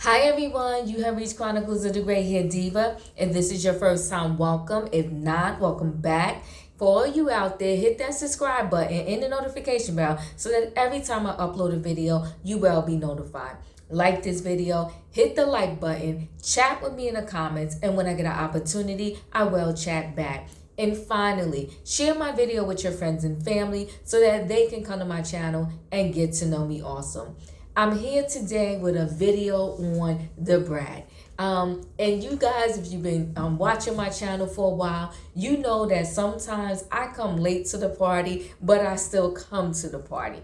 Hi everyone, you have reached Chronicles of the Gray Hair Diva. If this is your first time, welcome. If not, welcome back. For all you out there, hit that subscribe button and the notification bell so that every time I upload a video, you will be notified. Like this video, hit the like button, chat with me in the comments, and when I get an opportunity, I will chat back. And finally, share my video with your friends and family so that they can come to my channel and get to know me awesome. I'm here today with a video on the Brat. And you guys, if you've been watching my channel for a while, you know that sometimes I come late to the party, but I still come to the party.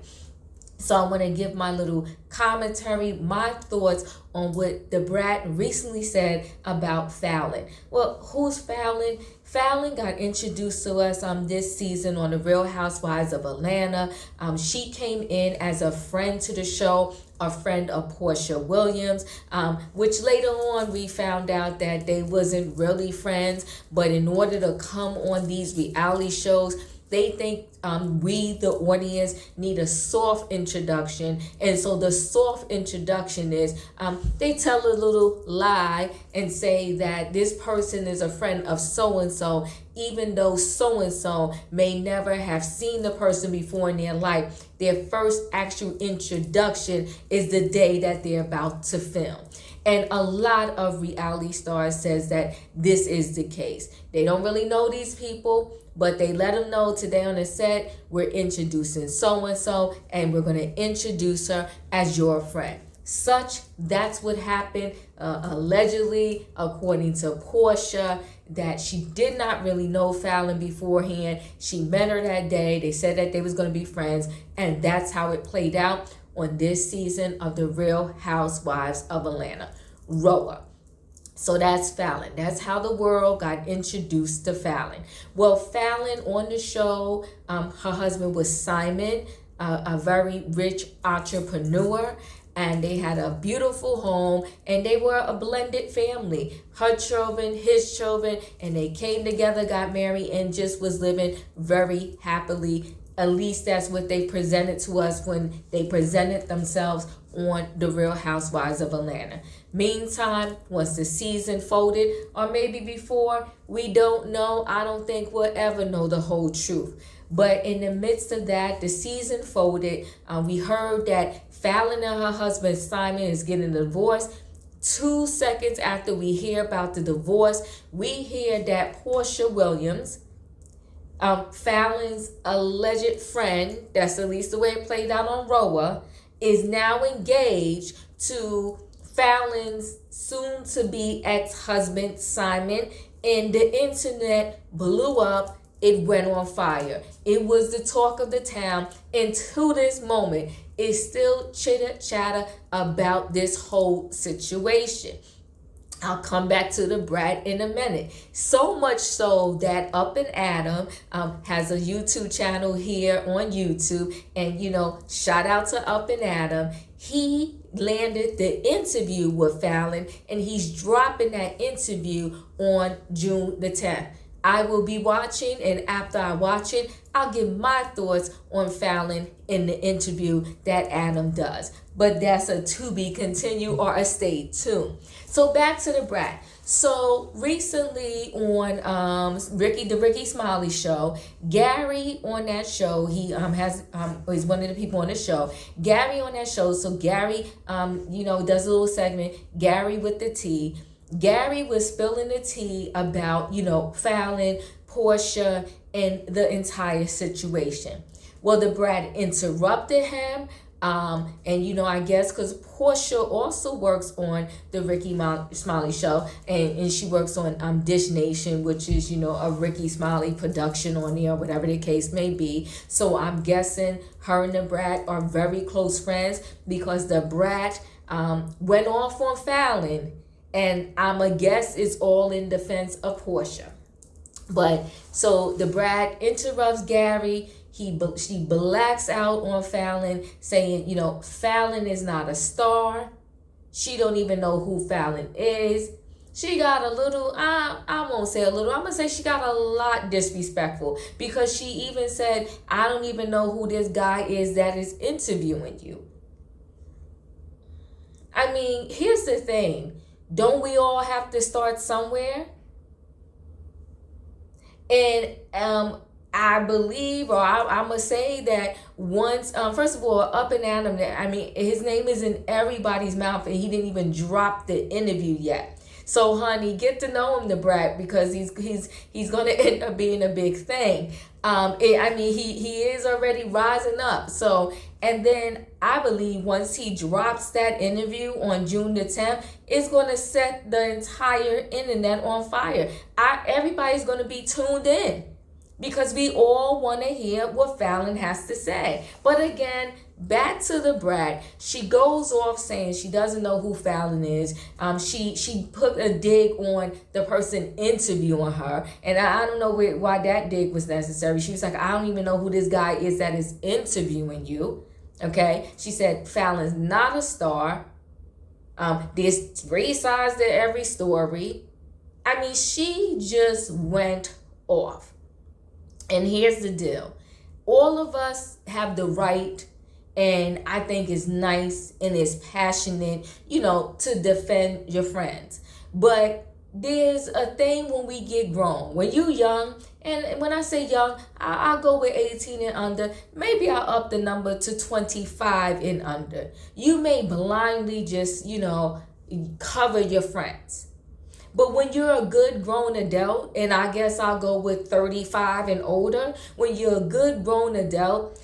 So I want to give my little commentary, my thoughts on what the Brat recently said about Falynn. Well, who's Falynn? Falynn got introduced to us this season on The Real Housewives of Atlanta. She came in as a friend to the show, a friend of Porsha Williams, which later on we found out that they wasn't really friends, but in order to come on these reality shows, they think we, the audience, need a soft introduction. And so the soft introduction is they tell a little lie and say that this person is a friend of so-and-so, even though so-and-so may never have seen the person before in their life. Their first actual introduction is the day that they're about to film. And a lot of reality stars says that this is the case. They don't really know these people, but they let them know today on the set, we're introducing so-and-so, and we're going to introduce her as your friend. That's what happened, allegedly, according to Porsha, that she did not really know Falynn beforehand. She met her that day. They said that they was going to be friends, and that's how it played out on this season of The Real Housewives of Atlanta. Rolla. So that's Falynn. That's how the world got introduced to Falynn. Well, Falynn on the show, her husband was Simon, a very rich entrepreneur, and they had a beautiful home, and they were a blended family. Her children, his children, and they came together, got married, and just was living very happily. At least that's what they presented to us when they presented themselves on The Real Housewives of Atlanta. Meantime, once the season folded, or maybe before, we don't know. I don't think we'll ever know the whole truth. But in the midst of that, the season folded. We heard that Falynn and her husband Simon is getting a divorce. 2 seconds after we hear about the divorce, we hear that Porsha Williams, Falynn's alleged friend, that's at least the way it played out on Roa, is now engaged to Falynn's soon-to-be ex-husband Simon, and the internet blew up. It went on fire. It was the talk of the town, and to this moment, it's still chitter-chatter about this whole situation. I'll come back to the Brat in a minute. So much so that Up and Adam has a YouTube channel here on YouTube. And, shout out to Up and Adam. He landed the interview with Falynn, and he's dropping that interview on June the 10th. I will be watching, and after I watch it, I'll give my thoughts on Falynn in the interview that Adam does. But that's a to be continued or a stay tuned. So back to the Brat. So recently on the Ricky Smiley show, Gary on that show, he's one of the people on the show. Gary on that show. So Gary does a little segment, Gary with the tea. Gary was spilling the tea about, Falynn, Porsha, and the entire situation. Well, the Brat interrupted him. And I guess because Porsha also works on the Ricky Smiley show, and she works on Dish Nation, which is a Ricky Smiley production on there, whatever the case may be. So I'm guessing her and the Brat are very close friends, because the Brat went off on Falynn, and I'm a guess it's all in defense of Porsha. But so the Brat interrupts Gary. She blacks out on Falynn, saying, Falynn is not a star. She don't even know who Falynn is. She got a little, I won't say a little, I'm going to say she got a lot disrespectful, because she even said, I don't even know who this guy is that is interviewing you. I mean, here's the thing. Don't we all have to start somewhere? And I believe, or I'm going to say that once, first of all, Up and Adam, I mean, his name is in everybody's mouth and he didn't even drop the interview yet. So, honey, get to know him, the Brat, because he's going to end up being a big thing. He is already rising up. So, and then I believe once he drops that interview on June the 10th, it's going to set the entire internet on fire. Everybody's going to be tuned in, because we all want to hear what Falynn has to say. But again, back to the Brat. She goes off saying she doesn't know who Falynn is. She put a dig on the person interviewing her. And I don't know why that dig was necessary. She was like, I don't even know who this guy is that is interviewing you. Okay? She said, Falyn's not a star. There's 3 sides to every story. I mean, she just went off. And here's the deal. All of us have the right, and I think it's nice and it's passionate, to defend your friends. But there's a thing when we get grown. When you're young, and when I say young, I'll go with 18 and under. Maybe I'll up the number to 25 and under. You may blindly just, cover your friends. But when you're a good grown adult, and I guess I'll go with 35 and older, when you're a good grown adult,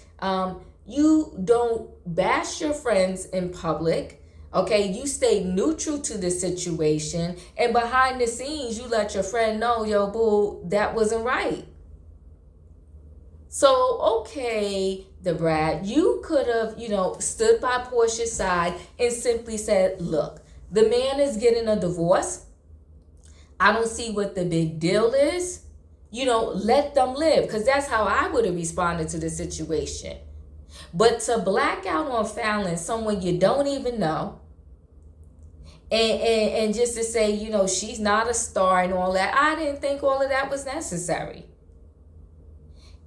you don't bash your friends in public. Okay, you stay neutral to the situation, and behind the scenes, you let your friend know, yo, boo, that wasn't right. So, okay, the Brat, you could have, stood by Portia's side and simply said, look, the man is getting a divorce. I don't see what the big deal is. Let them live, because that's how I would have responded to the situation. But to black out on Falynn, someone you don't even know, and just to say, she's not a star and all that, I didn't think all of that was necessary.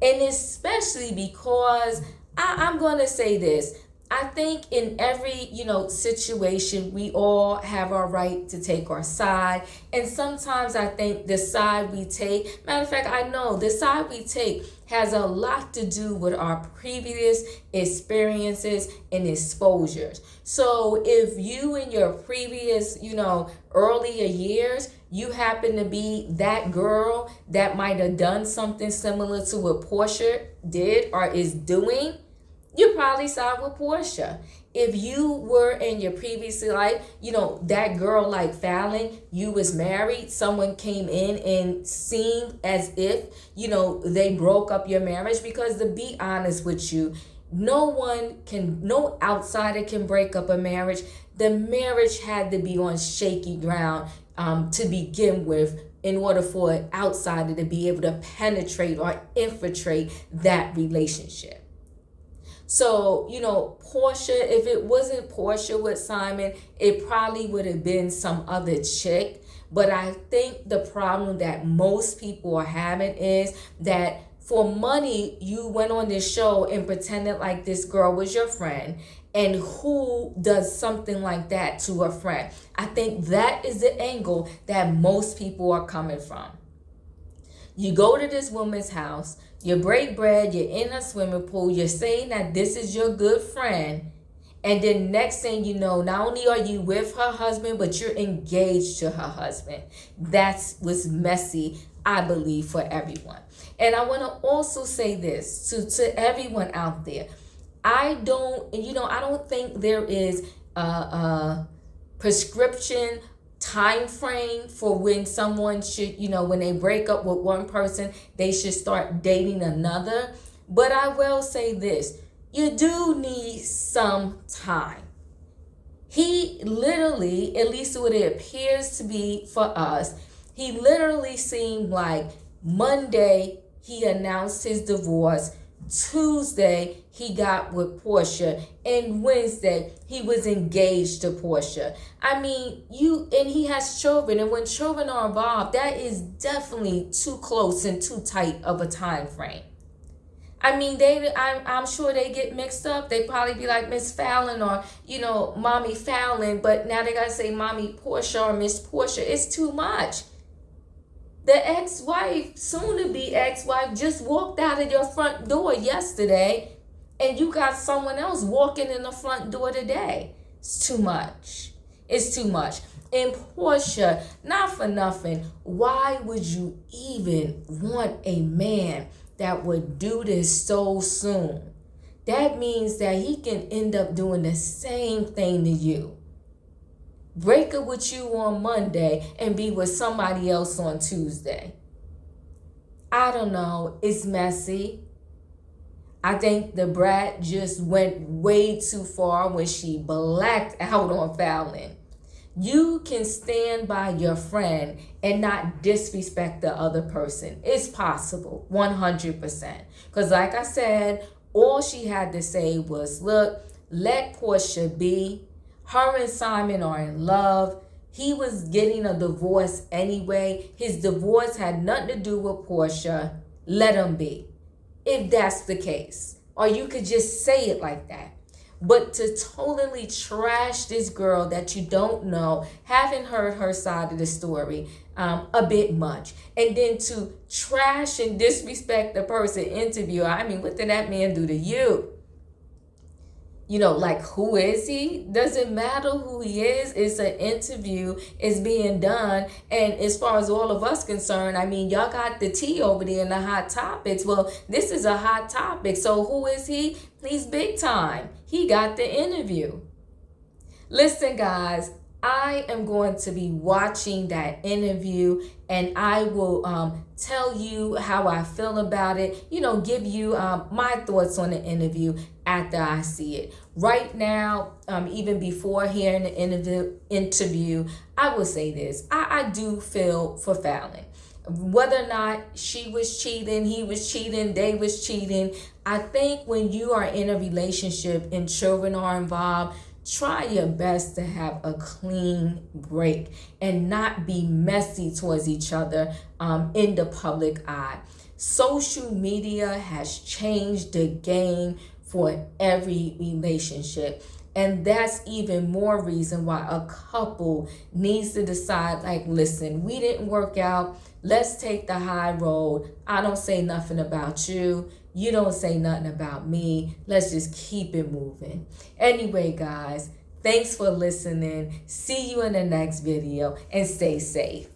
And especially because I'm going to say this. I think in every, situation, we all have our right to take our side. And sometimes I think the side we take, matter of fact, I know the side we take has a lot to do with our previous experiences and exposures. So if you in your previous, earlier years, you happen to be that girl that might have done something similar to what Portia did or is doing, you probably side with Portia. If you were in your previous life, that girl like Falynn, you was married, someone came in and seemed as if, they broke up your marriage, because to be honest with you, no outsider can break up a marriage. The marriage had to be on shaky ground to begin with, in order for an outsider to be able to penetrate or infiltrate that relationship. So, Portia, if it wasn't Portia with Simon, it probably would have been some other chick. But I think the problem that most people are having is that for money, you went on this show and pretended like this girl was your friend. And who does something like that to a friend? I think that is the angle that most people are coming from. You go to this woman's house, you break bread, you're in a swimming pool, you're saying that this is your good friend, and then next thing you know, not only are you with her husband, but you're engaged to her husband. That's what's messy, I believe, for everyone. And I want to also say this to everyone out there. I don't think there is a prescription time frame for when someone should, when they break up with one person, they should start dating another. But I will say this, you do need some time. He literally, at least what it appears to be for us, he literally seemed like Monday he announced his divorce, Tuesday he got with Portia, and Wednesday he was engaged to Portia. I mean, and he has children, and when children are involved, that is definitely too close and too tight of a time frame. I mean, I'm sure they get mixed up. They probably be like Miss Falynn or, Mommy Falynn, but now they gotta say Mommy Portia or Miss Portia. It's too much. The ex-wife, soon-to-be ex-wife, just walked out of your front door yesterday, and you got someone else walking in the front door today. It's too much. It's too much. And Portia, not for nothing, why would you even want a man that would do this so soon? That means that he can end up doing the same thing to you. Break up with you on Monday and be with somebody else on Tuesday. I don't know. It's messy. I think the Brat just went way too far when she blacked out on Falynn. You can stand by your friend and not disrespect the other person. It's possible, 100%. Because like I said, all she had to say was, look, let Portia be. Her and Simon are in love. He was getting a divorce anyway. His divorce had nothing to do with Portia. Let him be, if that's the case. Or you could just say it like that. But to totally trash this girl that you don't know, haven't heard her side of the story a bit much, and then to trash and disrespect the person interviewer, I mean, what did that man do to you? Like, who is he? Doesn't matter who he is. It's an interview. It's being done. And as far as all of us concerned, I mean, y'all got the tea over there in the hot topics. Well, this is a hot topic. So who is he? He's big time. He got the interview. Listen, guys, I am going to be watching that interview, and I will tell you how I feel about it, give you my thoughts on the interview after I see it. Right now, even before hearing the interview, I will say this. I do feel for Falynn. Whether or not she was cheating, he was cheating, they was cheating, I think when you are in a relationship and children are involved, try your best to have a clean break and not be messy towards each other in the public eye. Social media has changed the game for every relationship. And that's even more reason why a couple needs to decide, like, listen, we didn't work out. Let's take the high road. I don't say nothing about you. You don't say nothing about me. Let's just keep it moving. Anyway, guys, thanks for listening. See you in the next video and stay safe.